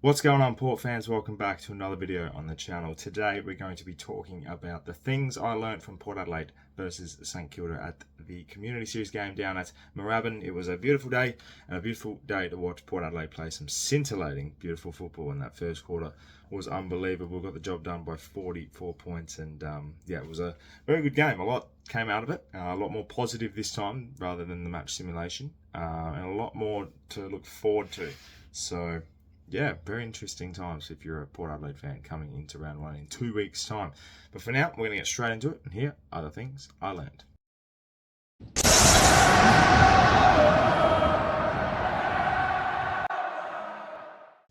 What's going on, Port fans? Welcome back to another video on the channel. Today we're going to be talking about the things I learned from Port Adelaide versus St Kilda at the Community Series game down at Moorabbin. It was a beautiful day and a beautiful day to watch Port Adelaide play some scintillating beautiful football, and that first quarter was unbelievable. Got the job done by 44 points, and yeah, it was a very good game. A lot came out of it, a lot more positive this time rather than the match simulation, and a lot more to look forward to. So yeah, very interesting times if you're a Port Adelaide fan coming into round one in 2 weeks' time. But for now, we're going to get straight into it, and here are the things I learned.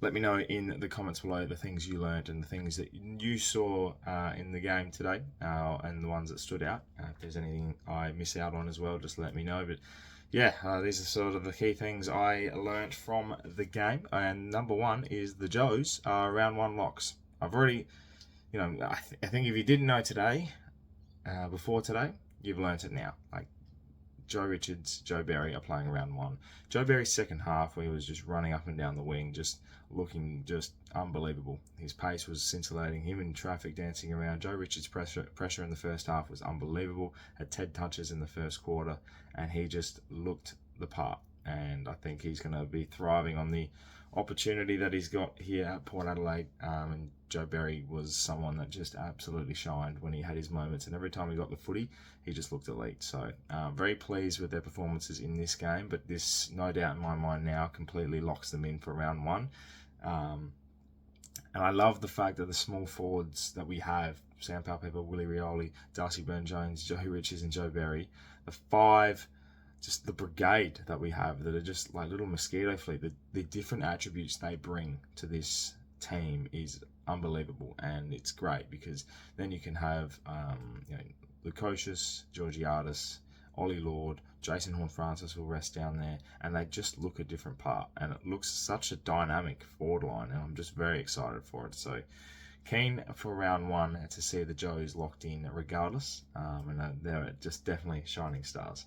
Let me know in the comments below the things you learned and the things that you saw in the game today, and the ones that stood out. If there's anything I miss out on as well, just let me know. But yeah, these are sort of the key things I learnt from the game. And number one is the Joes are round one locks. I've already, I think if you didn't know today, before today, you've learnt it now. Like, Joe Richards, Joe Berry are playing round one. Joe Berry's second half, where he was just running up and down the wing, just looking just unbelievable. His pace was scintillating. Him in traffic dancing around. Joe Richards' pressure in the first half was unbelievable. Had 10 touches in the first quarter, and he just looked the part. And I think he's going to be thriving on the opportunity that he's got here at Port Adelaide. And Joe Berry was someone that just absolutely shined when he had his moments, and every time he got the footy, he just looked elite. So very pleased with their performances in this game, but this, no doubt in my mind now, completely locks them in for round one. And I love the fact that the small forwards that we have, Sam Palpepper, Willie Rioli, Darcy Byrne-Jones, Joe Richards and Joe Berry, the five, just the brigade that we have that are just like little mosquito fleet, the different attributes they bring to this team is unbelievable. And it's great because then you can have Lukosius, Georgiadis, Ollie Lord, Jason Horne-Francis will rest down there, and they just look a different part, and it looks such a dynamic forward line, and I'm just very excited for it. So keen for round one to see the Joes locked in regardless, and they're just definitely shining stars.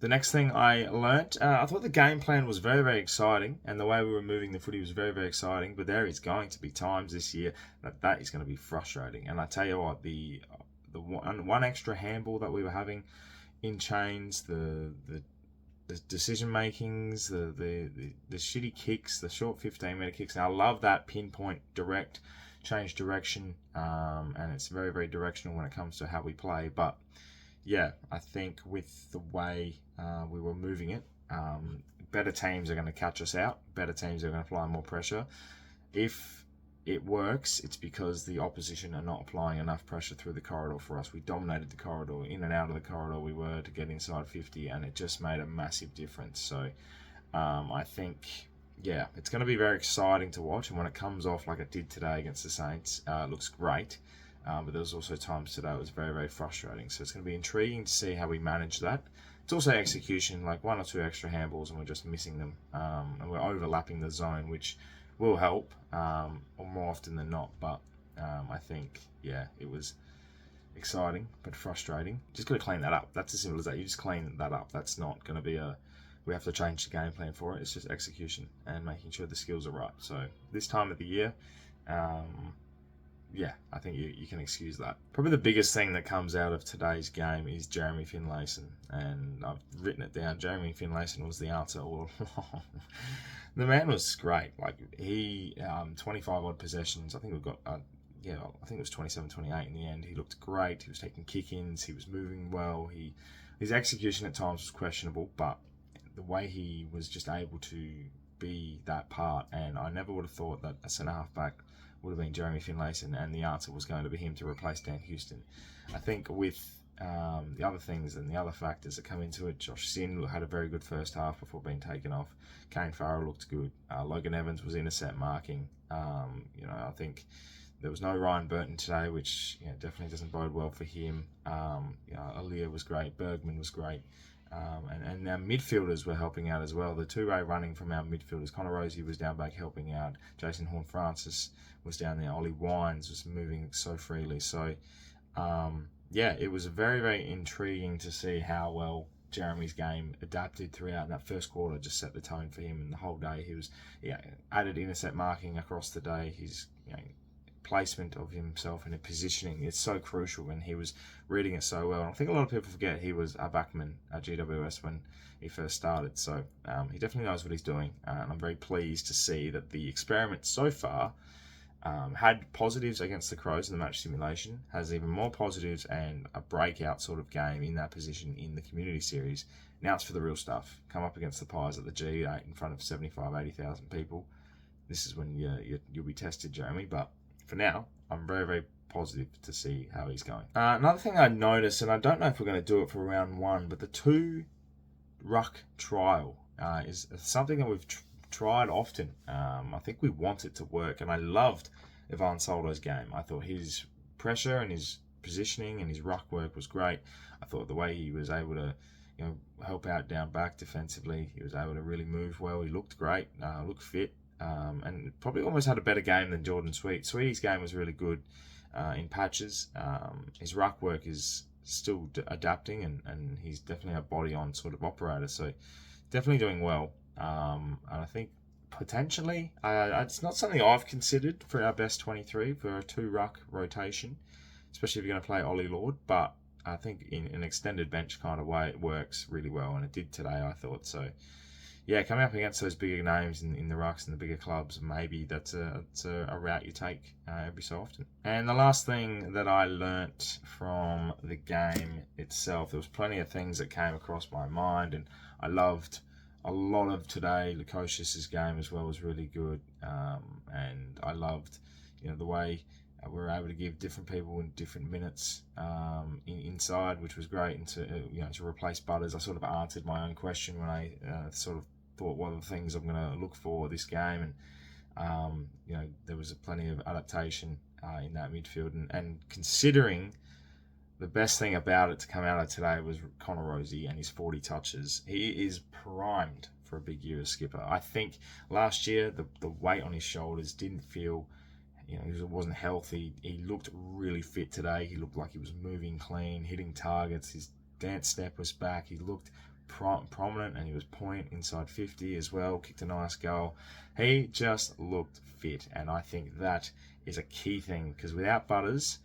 The next thing I learnt, I thought the game plan was very, very exciting, and the way we were moving the footy was very, very exciting. But there is going to be times this year that is going to be frustrating. And I tell you what, the one extra handball that we were having in chains, the decision makings, the shitty kicks, the short 15-meter kicks. And I love that pinpoint direct change direction, and it's very, very directional when it comes to how we play. But yeah, I think with the way we were moving it, better teams are going to catch us out. Better teams are going to apply more pressure. If it works, it's because the opposition are not applying enough pressure through the corridor for us. We dominated the corridor, in and out of the corridor we were to get inside 50, and it just made a massive difference. So I think, yeah, it's going to be very exciting to watch, and when it comes off like it did today against the Saints, it looks great. But there was also times today it was very, very frustrating. So it's going to be intriguing to see how we manage that. It's also execution, like one or two extra handballs and we're just missing them. And we're overlapping the zone, which will help, or more often than not. But I think, yeah, it was exciting but frustrating. Just got to clean that up. That's as simple as that. You just clean that up. That's not going to be we have to change the game plan for it. It's just execution and making sure the skills are right. So this time of the year, yeah, I think you can excuse that. Probably the biggest thing that comes out of today's game is Jeremy Finlayson, and I've written it down. Jeremy Finlayson was the answer all along. The man was great. Like, he 25 odd possessions. I think we've got I think it was 27, 28 in the end. He looked great. He was taking kick-ins. He was moving well. His execution at times was questionable, but the way he was just able to be that part, and I never would have thought that a centre half back would have been Jeremy Finlayson, and the answer was going to be him to replace Dan Houston. I think with the other things and the other factors that come into it, Josh Sin had a very good first half before being taken off. Kane Farrell looked good. Logan Evans was intercept marking. I think there was no Ryan Burton today, which definitely doesn't bode well for him. Aaliyah was great. Bergman was great. And our midfielders were helping out as well. The two-way running from our midfielders. Connor Rosie was down back helping out. Jason Horne-Francis was down there. Ollie Wines was moving so freely. So, yeah, it was very, very intriguing to see how well Jeremy's game adapted throughout, and that first quarter just set the tone for him, and the whole day he was added intercept marking across the day. His placement of himself and positioning is so crucial, and he was reading it so well. And I think a lot of people forget he was a backman at GWS when he first started, so he definitely knows what he's doing, and I'm very pleased to see that the experiment so far had positives against the Crows in the match simulation, has even more positives and a breakout sort of game in that position in the community series. Now it's for the real stuff. Come up against the Pies at the G8 in front of 80,000 people. This is when you'll be tested, Jeremy, but for now, I'm very, very positive to see how he's going. Another thing I noticed, and I don't know if we're going to do it for round one, but the 2 ruck trial is something that we've tried often. I think we want it to work, and I loved Ivan Soldo's game. I thought his pressure and his positioning and his ruck work was great. I thought the way he was able to help out down back defensively, he was able to really move well. He looked great, looked fit, and probably almost had a better game than Jordan Sweet. Sweety's game was really good in patches. His ruck work is still adapting, and he's definitely a body on sort of operator, so definitely doing well. And I think potentially it's not something I've considered for our best 23 for a 2 ruck rotation, especially if you're going to play Ollie Lord, but I think in an extended bench kind of way it works really well, and it did today, I thought. So yeah, coming up against those bigger names in the rucks and the bigger clubs, maybe that's a route you take every so often. And the last thing that I learnt from the game itself, there was plenty of things that came across my mind, and I loved a lot of today. Lukosius's game as well was really good, and I loved the way we were able to give different people in different minutes inside, which was great. And to replace Butters, I sort of answered my own question when I sort of thought what are the things I'm going to look for this game, and there was plenty of adaptation in that midfield, and considering the best thing about it to come out of today was Connor Rozee and his 40 touches. He is primed for a big year as skipper. I think last year the weight on his shoulders didn't feel, he wasn't healthy. He looked really fit today. He looked like he was moving clean, hitting targets. His dance step was back. He looked prominent, and he was point inside 50 as well. Kicked a nice goal. He just looked fit, and I think that is a key thing, because without Butters,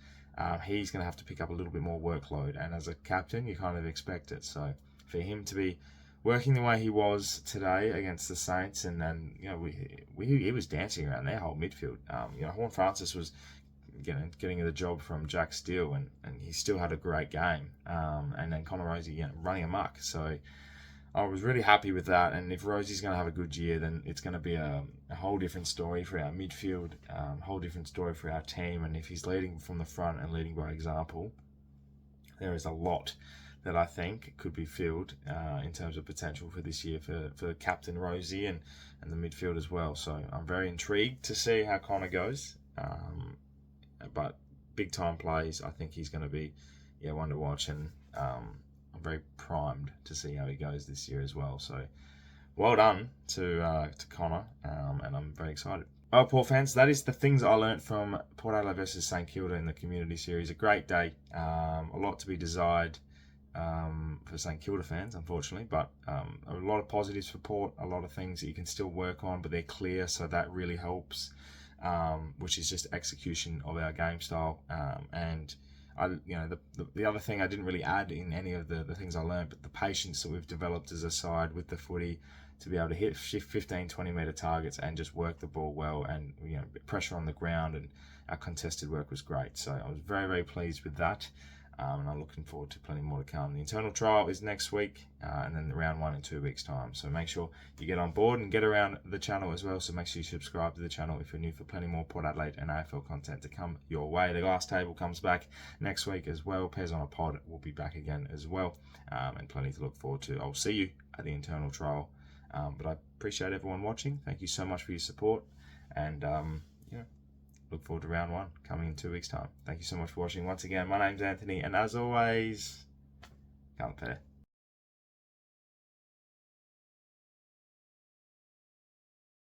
he's going to have to pick up a little bit more workload, and as a captain you kind of expect it. So for him to be working the way he was today against the Saints, and then he was dancing around their whole midfield. Horn Francis was getting the job from Jack Steele, and he still had a great game, and then Connor Rozee running amok. So I was really happy with that, and if Rosie's going to have a good year, then it's going to be a whole different story for our midfield, a whole different story for our team. And if he's leading from the front and leading by example, there is a lot that I think could be filled in terms of potential for this year for Captain Rozee and the midfield as well. So I'm very intrigued to see how Connor goes. But big time plays, I think he's going to be one to watch, and I'm very primed to see how he goes this year as well. So well done to Connor, and I'm very excited. Well, Port fans, that is the things I learnt from Port Adelaide versus St Kilda in the community series. A great day, a lot to be desired for St Kilda fans, unfortunately, but a lot of positives for Port, a lot of things that you can still work on, but they're clear, so that really helps, which is just execution of our game style. And the other thing I didn't really add in any of the things I learned, but the patience that we've developed as a side with the footy to be able to hit 15, 20 metre targets and just work the ball well, and pressure on the ground, and our contested work was great. So I was very, very pleased with that. And I'm looking forward to plenty more to come. The internal trial is next week, and then the round 1 in 2 weeks' time. So make sure you get on board and get around the channel as well. So make sure you subscribe to the channel if you're new, for plenty more Port Adelaide and AFL content to come your way. The glass table comes back next week as well. Pairs on a Pod will be back again as well, and plenty to look forward to. I'll see you at the internal trial. But I appreciate everyone watching. Thank you so much for your support, and look forward to round 1 coming in 2 weeks' time. Thank you so much for watching once again. My name's Anthony, and as always, ThePear.